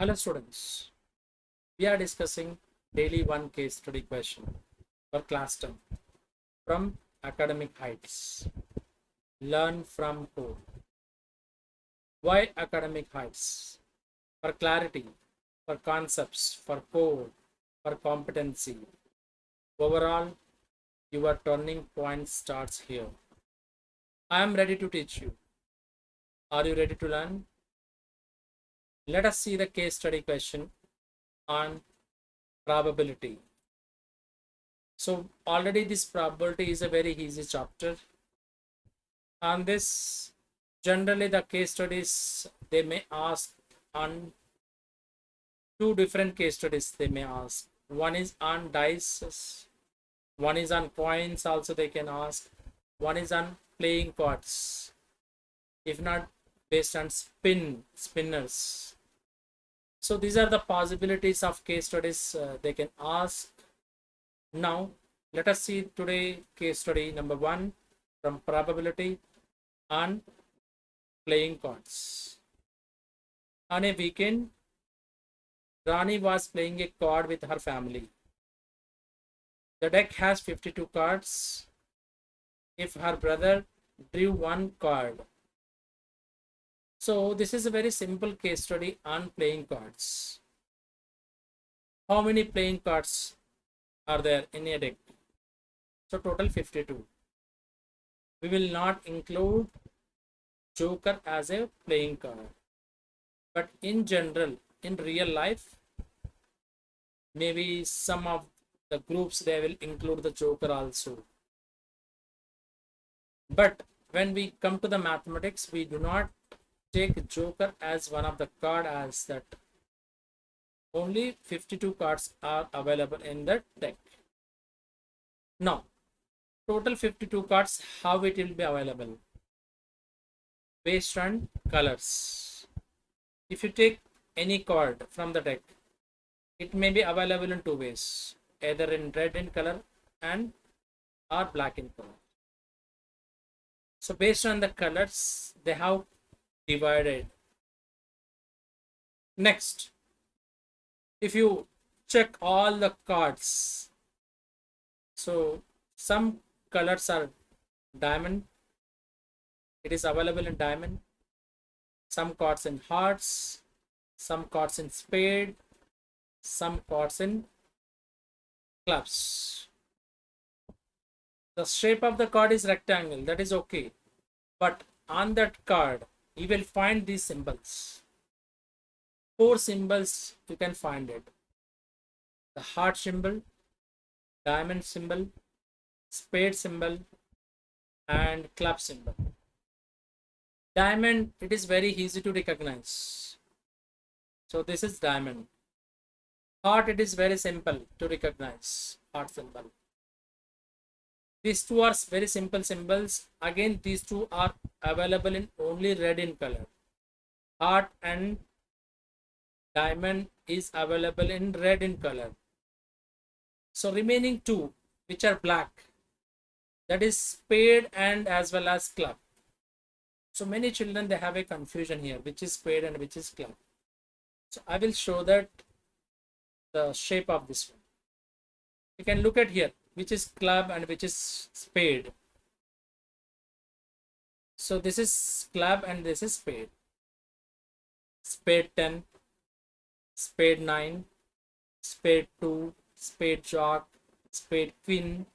Hello students, we are discussing daily one case study question for class 10 from Academic Heights. Learn from code. Why Academic Heights? For clarity, for concepts, for code, for competency. Overall, your turning point starts here. I am ready to teach you. Are you ready to learn? Let us see the case study question on probability. So already this probability is a very easy chapter. On this, generally the case studies they may ask on two different case studies they may ask. One is on dice, one is on coins also they can ask, one is on playing cards, if not based on spinners. So these are the possibilities of case studies they can ask. Now let us see today case study number 1 from probability on playing cards. On a weekend, Rani was playing a card with her family. The deck has 52 cards. If her brother drew one card. So this is a very simple case study on playing cards. How many playing cards are there in a deck? So total 52. We will not include Joker as a playing card. But in general, in real life, maybe some of the groups they will include the Joker also. But when we come to the mathematics, we do not take Joker as one of the card as that. Only 52 cards are available in the deck. Now, total 52 cards, how it will be available? Based on colors. If you take any card from the deck, it may be available in two ways, either in red in color and or black in color. So based on the colors, they have divided. Next, if you check all the cards, so some colors are diamond, it is available in diamond, some cards in hearts, some cards in spade, some cards in clubs. The shape of the card is rectangle, that is okay, but on that card you will find these symbols. 4 symbols you can find it: the heart symbol, diamond symbol, spade symbol, and club symbol. Diamond, it is very easy to recognize. So this is diamond. Heart, it is very simple to recognize. Heart symbol. These two are very simple symbols. Again, these two are available in only red in color. Heart and diamond is available in red in color. So remaining two, which are black, that is spade and as well as club. So many children they have a confusion here, which is spade and which is club. So I will show that the shape of this one. You can look at here, which is club and which is spade. So this is club and this is spade. Spade 10, spade 9, spade 2, spade jack, spade queen.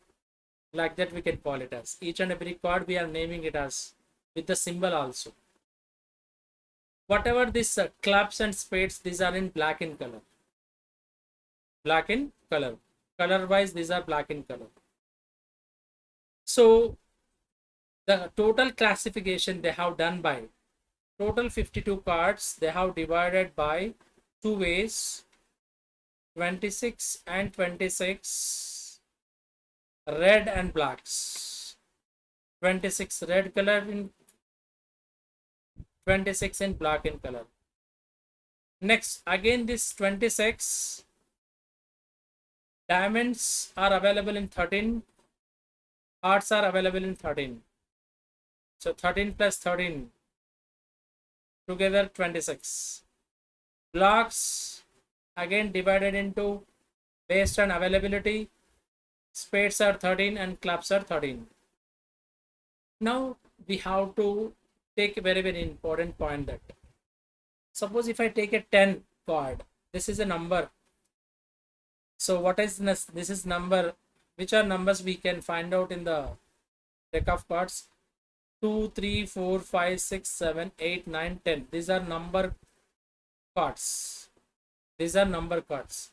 Like that we can call it as. Each and every card we are naming it as with the symbol also. Whatever these clubs and spades, these are in black in color. Black in color. Color wise, these are black in color. So the total classification they have done by total 52 cards, they have divided by two ways, 26 and 26, red and blacks. 26 red color in 26 in black in color. Next, again this 26 diamonds are available in 13, hearts are available in 13. So 13 plus 13 together 26. Blocks again divided into based on availability. Spades are 13 and clubs are 13. Now we have to take a very important point that suppose if I take a 10 card, this is a number. So what is this is number, which are numbers we can find out in the deck of cards. 2, 3, 4, 5, 6, 7, 8, 9, 10. These are number cards. These are number cards.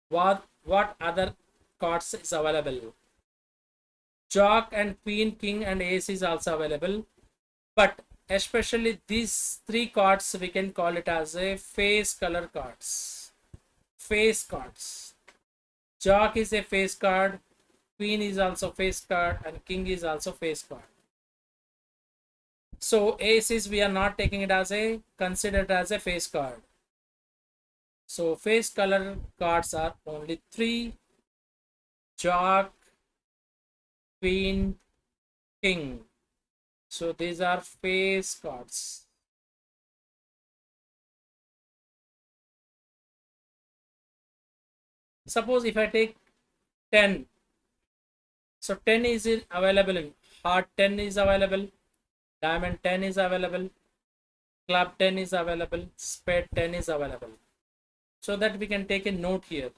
What other cards is available? Jock and queen, king and ace is also available. But especially these three cards, we can call it as a face color cards. Face cards. Jock is a face card. Queen is also face card. And king is also face card. So ace is, we are not taking it as a, considered as a face card. So face color cards are only three: Jock, Queen, King. So these are face cards. Suppose if I take 10, so 10 is available in heart, 10 is available, diamond 10 is available, club 10 is available, spade 10 is available. So that we can take a note here.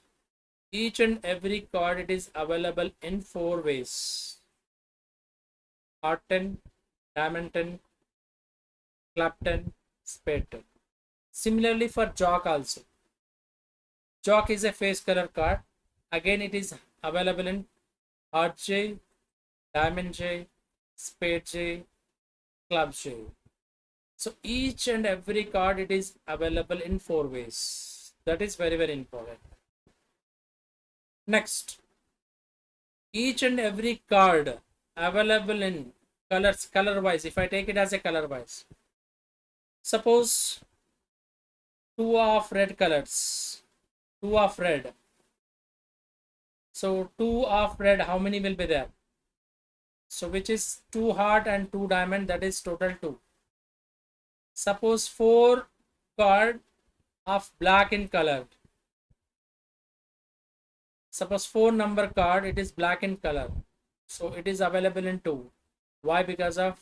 Each and every card, it is available in 4 ways: heart 10, diamond 10, club 10, spade 10. Similarly for jock also. Jock is a face color card. Again, it is available in heart J, diamond J, spade J, club J. So each and every card, it is available in 4 ways. That is very important. Next, each and every card available in colors, color wise. If I take it as a color wise, suppose 2 of red colors, 2 of red. So 2 of red, how many will be there? So which is 2 heart and 2 diamond, that is total 2. Suppose 4 card of black in color. Suppose 4 number card, it is black in color. So it is available in 2. Why? Because of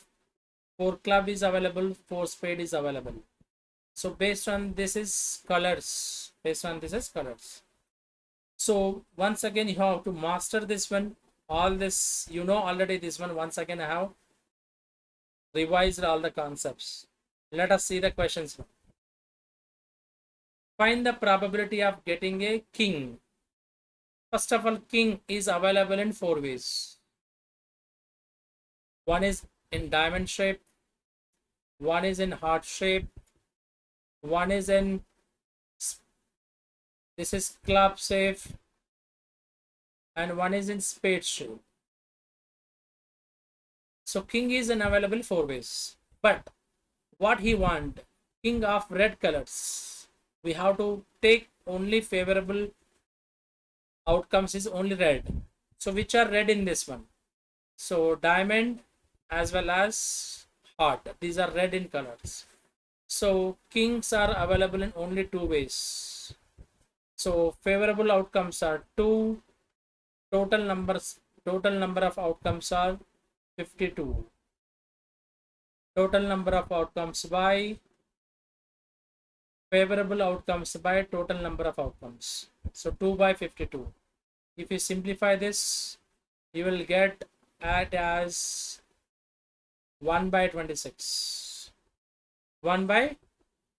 4 club is available, 4 spade is available. So based on this is colors. Based on this is colors. So once again, you have to master this one. All this, you know already this one. Once again, I have revised all the concepts. Let us see the questions now. Find the probability of getting a king. First of all, king is available in 4 ways. One is in diamond shape, one is in heart shape, one is in, this is club shape, and one is in spade shape. So king is available 4 ways. But what he want, king of red colors, we have to take only favorable outcomes is only red. So which are red in this one? So diamond as well as heart, these are red in colors. So kings are available in only 2 ways. So favorable outcomes are 2. Total number of outcomes are 52. Total number of outcomes by favorable outcomes by total number of outcomes. So 2 by 52. If you simplify this, you will get it as 1 by 26. 1 by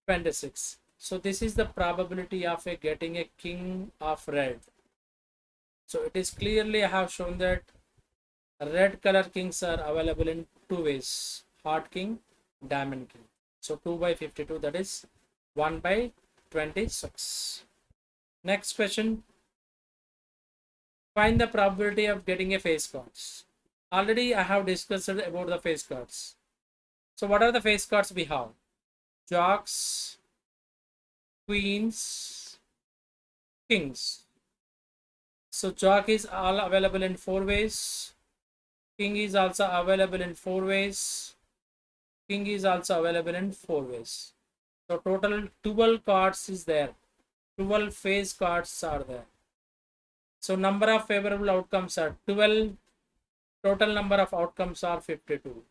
26. So this is the probability of getting a king of red. So it is clearly, I have shown that red color kings are available in 2 ways: heart king, diamond king. So 2 by 52, that is 1 by 26. Next question. Find the probability of getting a face cards. Already I have discussed about the face cards. So what are the face cards we have? Jocks, queens, kings. So jock is all available in 4 ways. King is also available in 4 ways. King is also available in 4 ways. So total 12 cards is there. 12 face cards are there. So number of favorable outcomes are 12. Total number of outcomes are 52.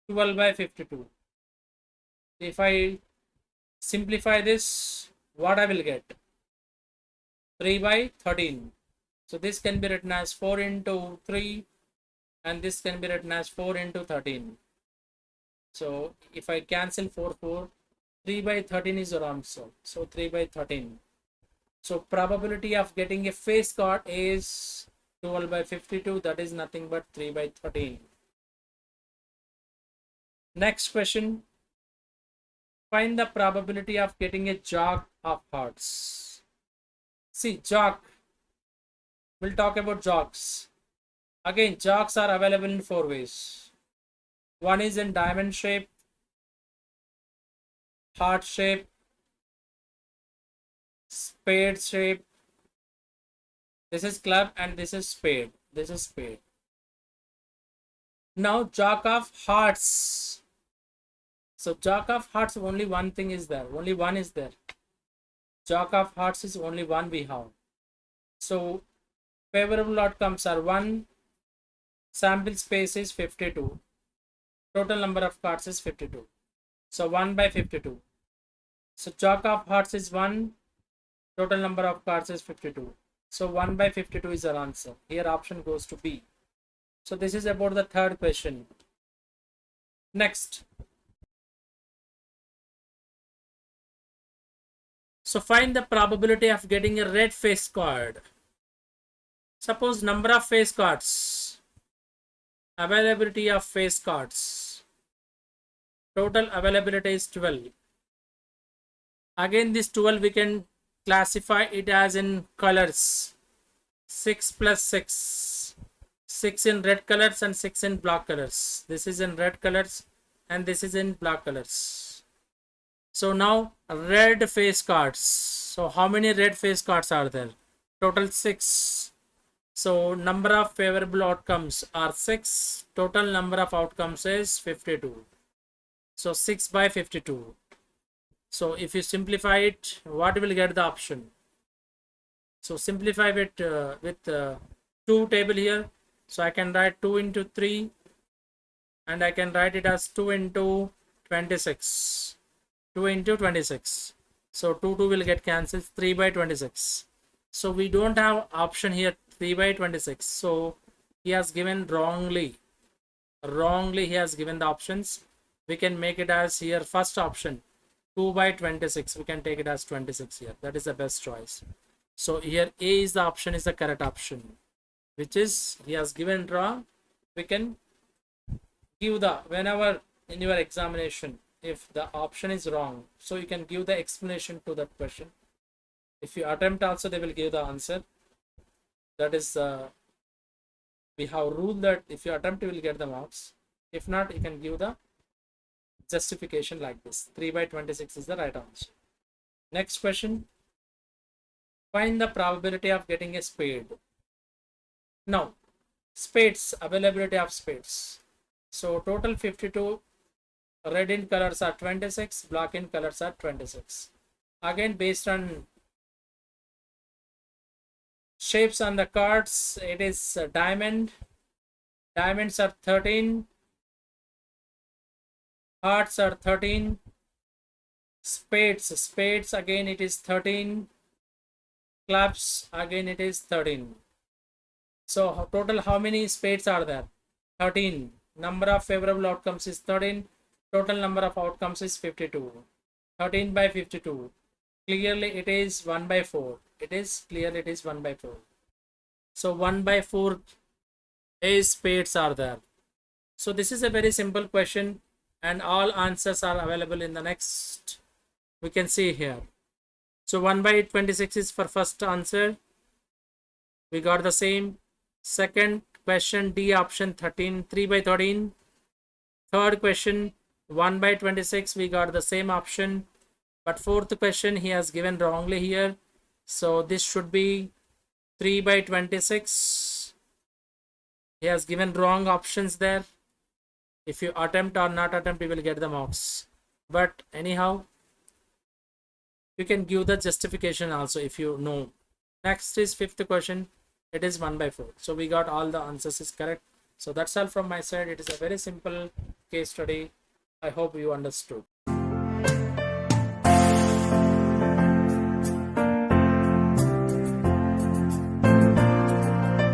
12 by 52. If I simplify this, what I will get? 3 by 13. So this can be written as 4 into 3 and this can be written as 4 into 13. So if I cancel 4, 3 by 13 is your answer. So 3 by 13. So probability of getting a face card is 12 by 52. That is nothing but 3 by 13. Next question. Find the probability of getting a jack of hearts. See, jack. We'll talk about jacks. Again, jacks are available in 4 ways. One is in diamond shape, heart shape, spade shape. This is club and this is spade. This is spade. Now, jack of hearts. So, jack of hearts, only one thing is there. Only one is there. Jack of hearts is only one we have. So, favorable outcomes are 1. Sample space is 52. Total number of cards is 52. So, 1 by 52. So, jack of hearts is 1. Total number of cards is 52. So, 1 by 52 is our answer. Here, option goes to B. So, this is about the third question. Next. So find the probability of getting a red face card. Suppose number of face cards. Availability of face cards. Total availability is 12. Again, this 12 we can classify it as in colors. 6 plus 6. 6 in red colors and 6 in black colors. This is in red colors and this is in black colors. So now red face cards. So how many red face cards are there? Total 6. So number of favorable outcomes are 6. Total number of outcomes is 52. So 6 by 52. So if you simplify it, what will get the option? So simplify it with 2 table here. So I can write 2 into 3 and I can write it as 2 into 26. 2 into 26. So 2 will get cancelled. 3 by 26. So we don't have option here 3 by 26. So he has given wrongly. Wrongly he has given the options. We can make it as here first option 2 by 26. We can take it as 26 here. That is the best choice. So here A is the option, is the correct option, which is he has given wrong. We can give the, whenever in your examination if the option is wrong, so you can give the explanation to that question. If you attempt also, they will give the answer. That is we have rule that if you attempt you will get the marks. If not, you can give the justification like this. 3 by 26 is the right answer. Next question. Find the probability of getting a spade. Now spades, availability of spades. So total 52. Red in colors are 26, black in colors are 26. Again, based on shapes on the cards, it is diamond. Diamonds are 13. Hearts are 13. Spades again it is 13. Clubs again it is 13. So total how many spades are there? 13. Number of favorable outcomes is 13. Total number of outcomes is 52. 13 by 52. Clearly it is 1 by 4. It is clear it is 1 by 4. So 1 by 4 ace spades are there. So this is a very simple question and all answers are available in the next. We can see here. So 1 by 26 is for first answer. We got the same. Second question D option 13, 3 by 13. Third question 1 by 26, we got the same option. But fourth question he has given wrongly here. So this should be 3 by 26. He has given wrong options there. If you attempt or not attempt, you will get the marks. But anyhow, You can give the justification also if you know. Next is fifth question. It is 1/4. So we got all the answers is correct. So that's all from my side. It is a very simple case study. I hope you understood.